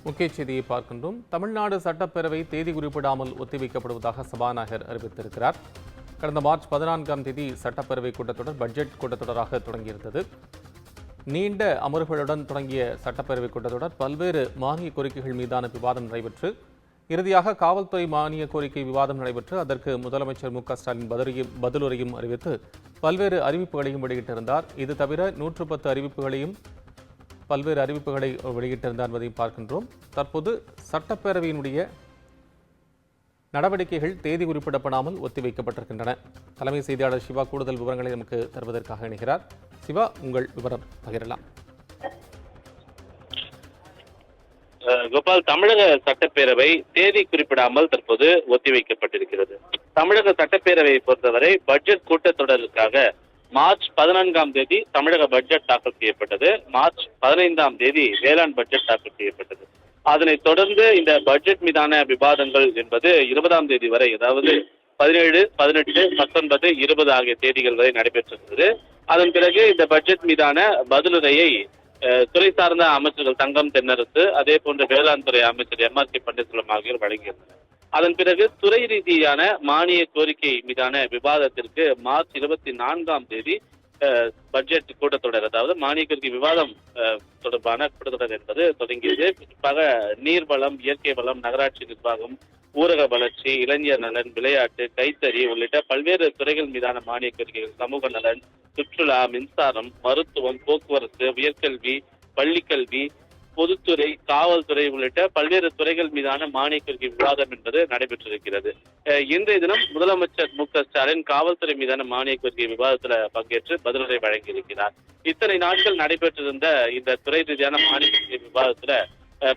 முக்கிய செய்தியை பார்க்கின்றோம். தமிழ்நாடு சட்டப்பேரவை தேதி குறிப்பிடாமல் ஒத்திவைக்கப்படுவதாக சபாநாயகர் அறிவித்திருக்கிறார். கடந்த மார்ச் 14ஆம் தேதி சட்டப்பேரவை கூட்டத்தொடர் பட்ஜெட் கூட்டத்தொடராக தொடங்கியிருந்தது. நீண்ட அமர்வுகளுடன் தொடங்கிய சட்டப்பேரவை கூட்டத்தொடர் பல்வேறு மானிய கோரிக்கைகள் மீதான விவாதம் நடைபெற்று இறுதியாக காவல்துறை மானிய கோரிக்கை விவாதம் நடைபெற்று அதற்கு முதலமைச்சர் மு.க.ஸ்டாலின் பதிலுரையும் அறிவித்து பல்வேறு அறிவிப்புகளையும் வெளியிட்டிருந்தார். இது தவிர 110 பல்வேறு அறிவிப்புகளை வெளியிட்டிருந்தார் என்பதையும் பார்க்கின்றோம். தற்போது சட்டப்பேரவையினுடைய நடவடிக்கைகள் தேதி குறிப்பிடப்படாமல் ஒத்திவைக்கப்பட்டிருக்கின்றன. தலைமை செய்தியாளர் சிவா கூடுதல் விவரங்களை நமக்கு தருவதற்காக இணைகிறார். சிவா, உங்கள் விவரம் பகிரலாம். கோபால், தமிழக சட்டப்பேரவை தேதி குறிப்பிடாமல் தற்போது ஒத்திவைக்கப்பட்டிருக்கிறது. தமிழக சட்டப்பேரவையை பொறுத்தவரை பட்ஜெட் கூட்டத்தொடருக்காக மார்ச் 14ஆம் தேதி தமிழக பட்ஜெட் தாக்கல் செய்யப்பட்டது. மார்ச் 15ஆம் தேதி வேளாண் பட்ஜெட் தாக்கல் செய்யப்பட்டது. அதனைத் தொடர்ந்து இந்த பட்ஜெட் மீதான விவாதங்கள் என்பது 20ஆம் தேதி வரை, அதாவது 17, 18, 19, 20 ஆகிய தேதிகள் வரை நடைபெற்றிருந்தது. அதன் பிறகு இந்த பட்ஜெட் மீதான பதிலுரையை துறை சார்ந்த அமைச்சர்கள் தங்கம் தென்னரசு, அதே போன்று வேளாண் துறை அமைச்சர் M.R.K. பன்னீர்செல்வம் ஆகியோர் வழங்கியிருந்தனர். அதன் பிறகு துறை ரீதியான மானிய கோரிக்கை மீதான விவாதத்திற்கு மார்ச் 24ஆம் தேதி பட்ஜெட் கூட்டத்தொடர், அதாவது மானிய கோரிக்கை விவாதம் தொடர்பான கூட்டத்தொடர் என்பது தொடங்கியது. குறிப்பாக நீர்வளம், இயற்கை வளம், நகராட்சி நிர்வாகம், ஊரக வளர்ச்சி, இளைஞர் நலன், விளையாட்டு, கைத்தறி உள்ளிட்ட பல்வேறு துறைகள் மீதான மானிய கோரிக்கைகள், சமூக நலன், சுற்றுலா, மின்சாரம், மருத்துவம், போக்குவரத்து, உயர்கல்வி, பள்ளிக்கல்வி, பொதுத்துறை, காவல்துறை உள்ளிட்ட பல்வேறு துறைகள் மீதான மானிய கோரிக்கை விவாதம் என்பது நடைபெற்றிருக்கிறது. இன்றைய தினம் முதலமைச்சர் மு.க.ஸ்டாலின் காவல்துறை மீதான மானிய கோரிக்கை விவாதத்தில் பங்கேற்று பதிலுரை வழங்கியிருக்கிறார். இத்தனை நாட்கள் நடைபெற்றிருந்த இந்த துறை ரீதியான மானிய கோரிக்கை விவாதத்துல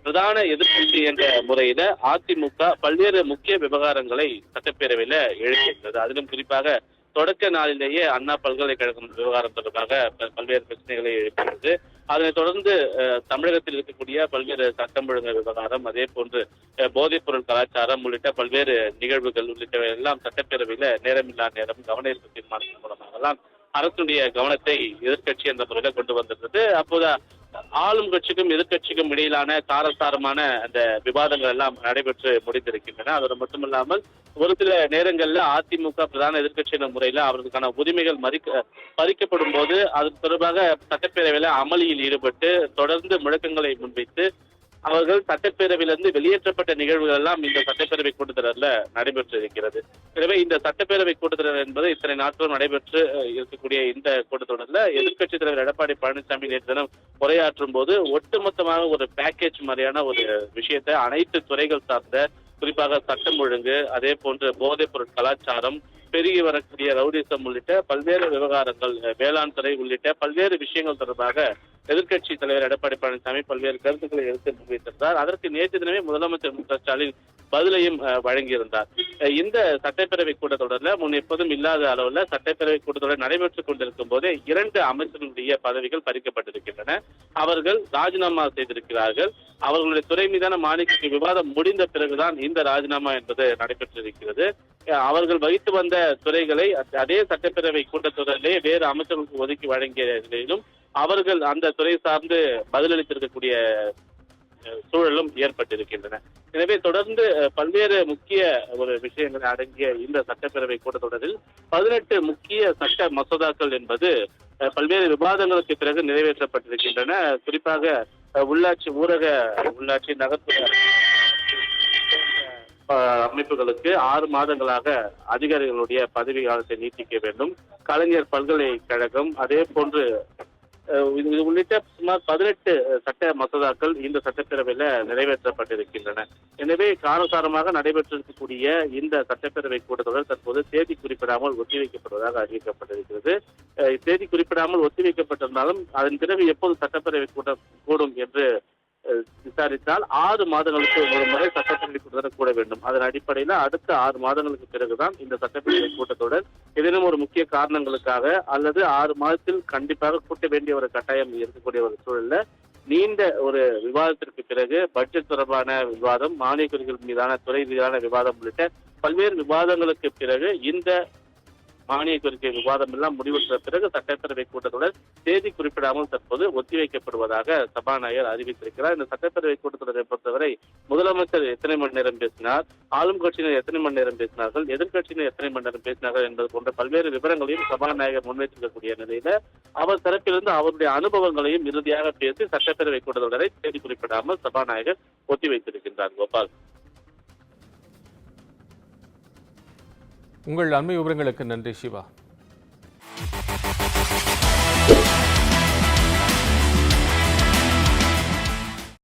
பிரதான எதிர்க்கட்சி என்ற முறையில அதிமுக பல்வேறு முக்கிய விவகாரங்களை சட்டப்பேரவையில எழுப்பியிருந்தது. அதிலும் குறிப்பாக தொடக்க நாளிலேயே அண்ணா பல்கலைக்கழகம் விவகாரம் தொடர்பாக பல்வேறு பிரச்சனைகளை எழுப்பியது. அதனைத் தொடர்ந்து தமிழகத்தில் இருக்கக்கூடிய பல்வேறு சட்டம் ஒழுங்கு விவகாரம், அதே போன்று போதைப் பொருள் கலாச்சாரம் உள்ளிட்ட பல்வேறு நிகழ்வுகள் உள்ளிட்டவை எல்லாம் சட்டப்பேரவையில நேரமில்லா நேரம் கவன ஈர்ப்பு தீர்மானத்தின் மூலமாகலாம் அரசுடைய கவனத்தை எதிர்க்கட்சி என்ற முறையில கொண்டு வந்திருந்தது. அப்போது ஆளும் கட்சிக்கும் எதிர்கட்சிக்கும் இடையிலான காரசாரமான அந்த விவாதங்கள் எல்லாம் நடைபெற்று முடிந்திருக்கின்றன. அதோடு மட்டுமில்லாமல் ஒரு சில நேரங்கள்ல அதிமுக பிரதான எதிர்கட்சி என்ற முறையில அவர்களுக்கான உரிமைகள் பறிக்கப்படும் போது அது தொடர்பாக சட்டப்பேரவையில அமளியில் ஈடுபட்டு தொடர்ந்து முழக்கங்களை முன்வைத்து அவர்கள் சட்டப்பேரவையிலிருந்து வெளியேற்றப்பட்ட நிகழ்வுகள் எல்லாம் இந்த சட்டப்பேரவை கூட்டத்தொடர்ல நடைபெற்றிருக்கிறது. எனவே இந்த சட்டப்பேரவை கூட்டத்தொடர் என்பது இத்தனை நாட்களும் நடைபெற்று இருக்கக்கூடிய இந்த கூட்டத்தொடர்ல எதிர்க்கட்சித் தலைவர் எடப்பாடி பழனிசாமி நேற்று தினம் உரையாற்றும் போது ஒட்டுமொத்தமாக ஒரு பேக்கேஜ் மாதிரியான ஒரு விஷயத்தை அனைத்து துறைகள் சார்ந்த, குறிப்பாக சட்டம் ஒழுங்கு, அதே போன்று போதைப் பொருள் கலாச்சாரம், பெருகி வரக்கூடிய ரவுடிசம் உள்ளிட்ட பல்வேறு விவகாரங்கள், வேளாண் துறை உள்ளிட்ட பல்வேறு விஷயங்கள் தொடர்பாக எதிர்க்கட்சி தலைவர் எடப்பாடி பழனிசாமி பல்வேறு கருத்துக்களை எடுத்து முன்வைத்திருந்தார். அதற்கு நேற்று தினமே முதலமைச்சர் மு.க.ஸ்டாலின் பதிலையும் வழங்கியிருந்தார். இந்த சட்டப்பேரவை கூட்டத்தொடர்ல முன் எப்போதும் இல்லாத அளவுல சட்டப்பேரவை கூட்டத்தொடர் நடைபெற்றுக் கொண்டிருக்கும் போதே 2 அமைச்சர்களுடைய பதவிகள் பறிக்கப்பட்டிருக்கின்றன. அவர்கள் ராஜினாமா செய்திருக்கிறார்கள். அவர்களுடைய துறை மீதான மானிய விவாதம் முடிந்த பிறகுதான் இந்த ராஜினாமா என்பது நடைபெற்றிருக்கிறது. அவர்கள் வகித்து வந்த துறைகளை அதே சட்டப்பேரவை கூட்டத்தொடரிலே வேறு அமைச்சர்களுக்கு ஒதுக்கி வழங்கிய நிலையிலும் அவர்கள் அந்த துறை சார்ந்து பதிலளித்திருக்கக்கூடிய சூழலும் ஏற்பட்டிருக்கின்றன. எனவே தொடர்ந்து பல்வேறு முக்கிய ஒரு விஷயங்கள் அடங்கிய இந்த சட்டப்பேரவை கூட்டத்தொடரில் 18 முக்கிய சட்ட மசோதாக்கள் என்பது பல்வேறு விவாதங்களுக்கு பிறகு நிறைவேற்றப்பட்டிருக்கின்றன. குறிப்பாக உள்ளாட்சி, ஊரக உள்ளாட்சி, நகர்ப்புற அமைப்புகளுக்கு 6 மாதங்களாக அதிகாரிகளுடைய பதவி காலத்தை நீட்டிக்க வேண்டும். கலைஞர் பல்கலைக்கழகம், அதே போன்று இது உள்ளிட்ட சுமார் 18 சட்ட மசோதாக்கள் இந்த சட்டப்பேரவையில நிறைவேற்றப்பட்டிருக்கின்றன. எனவே காரசாரமாக நடைபெற்றிருக்கக்கூடிய இந்த சட்டப்பேரவை கூட்டத்தொடர் தற்போது தேதி குறிப்பிடாமல் ஒத்திவைக்கப்படுவதாக அறிவிக்கப்பட்டிருக்கிறது. தேதி குறிப்பிடாமல் ஒத்திவைக்கப்பட்டிருந்தாலும் அதன் பிறகு எப்போது சட்டப்பேரவை கூடும் என்று விசாரித்தால் 6 மாதங்களுக்கு ஒரு முறை சட்டப்பேரவை கூட்டத்தொடர் கூட வேண்டும். அதன் அடிப்படையில் அடுத்த 6 மாதங்களுக்கு பிறகுதான் இந்த சட்டப்பேரவை கூட்டத்தொடர் ஏதேனும் ஒரு முக்கிய காரணங்களுக்காக அல்லது 6 மாதத்தில் கண்டிப்பாக கூட்ட வேண்டிய ஒரு கட்டாயம் இருக்கக்கூடிய ஒரு சூழல்ல நீண்ட ஒரு விவாதத்திற்கு பிறகு பட்ஜெட் தொடர்பான விவாதம், மானிய கோரிக்கைகள் மீதான துறை மீதான விவாதம் உள்ளிட்ட பல்வேறு விவாதங்களுக்கு பிறகு இந்த மானிய கோரிக்கை விவாதம் எல்லாம் முடிவுற்ற பிறகு சட்டப்பேரவை கூட்டத்தொடர் தேதி குறிப்பிடாமல் தற்போது ஒத்திவைக்கப்படுவதாக சபாநாயகர் அறிவித்திருக்கிறார். இந்த சட்டப்பேரவை கூட்டத்தொடரை பொறுத்தவரை முதலமைச்சர் எத்தனை மணி நேரம் பேசினார், ஆளும் கட்சியினர் எத்தனை மணி நேரம் பேசினார்கள், எதிர்கட்சியினர் எத்தனை மணி நேரம் பேசினார்கள் என்பது போன்ற பல்வேறு விவரங்களையும் சபாநாயகர் முன்வைத்திருக்கக்கூடிய நிலையில அவர் தரப்பிலிருந்து அவருடைய அனுபவங்களையும் இறுதியாக பேசி சட்டப்பேரவை கூட்டத்தொடரை தேதி குறிப்பிடாமல் சபாநாயகர் ஒத்திவைத்திருக்கின்றார். கோபால், உங்கள் அண்மை விவரங்களுக்கு நன்றி சிவா.